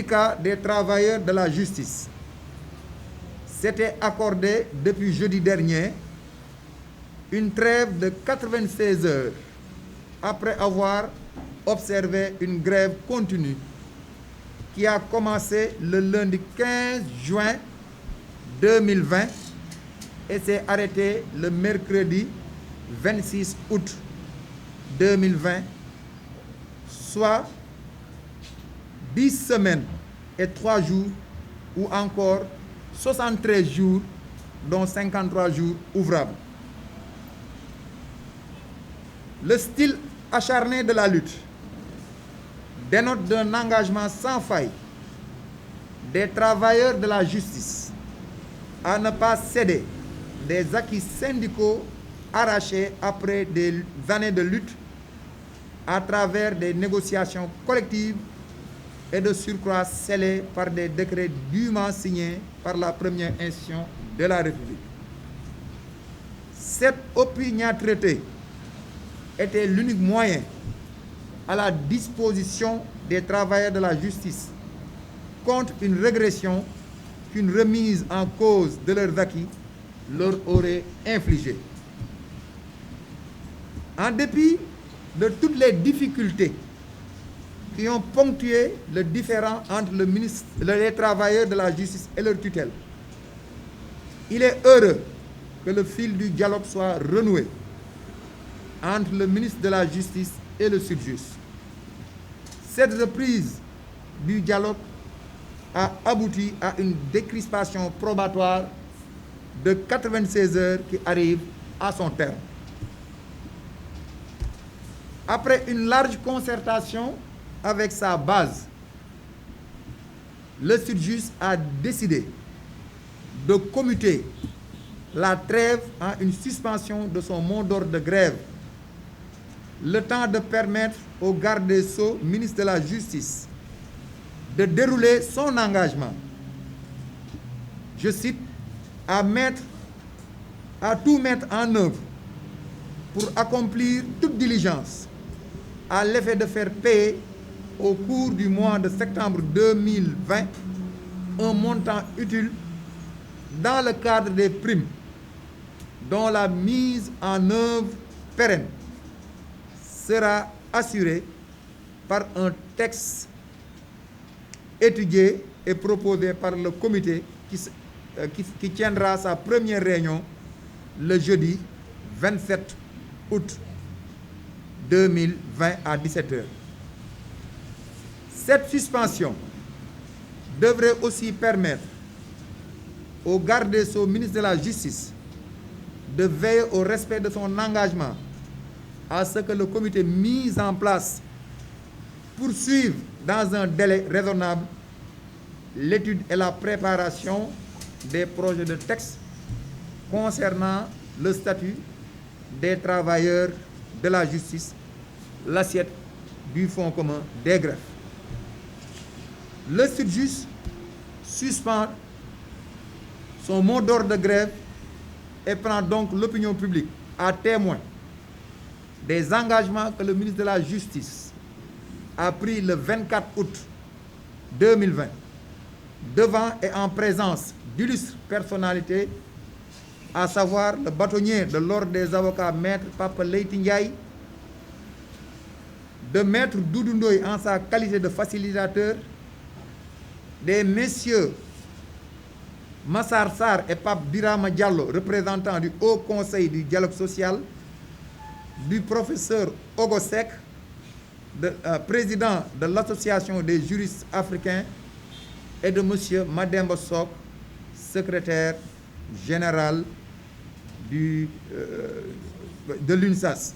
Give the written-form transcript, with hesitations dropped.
syndicats des travailleurs de la justice s'était accordé depuis jeudi dernier une trêve de 96 heures après avoir observé une grève continue qui a commencé le lundi 15 juin 2020 et s'est arrêtée le mercredi 26 août 2020, soit 10 semaines et 3 jours ou encore 73 jours, dont 53 jours ouvrables. Le style acharné de la lutte dénote d'un engagement sans faille des travailleurs de la justice à ne pas céder des acquis syndicaux arrachés après des années de lutte à travers des négociations collectives et de surcroît scellées par des décrets dûment signés par la première institution de la République. Cette opiniâtreté était l'unique moyen à la disposition des travailleurs de la justice contre une régression qu'une remise en cause de leurs acquis leur aurait infligé. En dépit de toutes les difficultés qui ont ponctué le différend entre les travailleurs de la justice et leur tutelle, il est heureux que le fil du dialogue soit renoué entre le ministre de la Justice et le SYTJUST. Cette reprise du dialogue a abouti à une décrispation probatoire de 96 heures qui arrive à son terme. Après une large concertation avec sa base, le SYTJUST a décidé de commuter la trêve en une suspension de son mot d'ordre de grève, le temps de permettre au garde des Sceaux, ministre de la Justice, de dérouler son engagement, je cite, à tout mettre en œuvre pour accomplir toute diligence à l'effet de faire payer au cours du mois de septembre 2020 un montant utile dans le cadre des primes dont la mise en œuvre pérenne sera assurée par un texte étudié et proposé par le comité qui tiendra sa première réunion le jeudi 27 août 2020 à 17 heures. Cette suspension devrait aussi permettre au garde des Sceaux, ministre de la Justice, de veiller au respect de son engagement à ce que le comité mis en place poursuive dans un délai raisonnable l'étude et la préparation des projets de texte concernant le statut des travailleurs de la justice, l'assiette du Fonds commun des greffes. Le SYTJUST suspend son mot d'ordre de grève et prend donc l'opinion publique à témoin des engagements que le ministre de la Justice a pris le 24 août 2020 devant et en présence d'illustres personnalités, à savoir le bâtonnier de l'ordre des avocats, maître Papa Leyti Ndiaye, de maître Doudou Ndoye en sa qualité de facilitateur, des messieurs Massar Sarr et Pape Birama Diallo, représentants du Haut Conseil du dialogue social, du professeur Ogo Seck, président de l'Association des juristes africains, et de monsieur Mademba Sok, secrétaire général de l'UNSAS.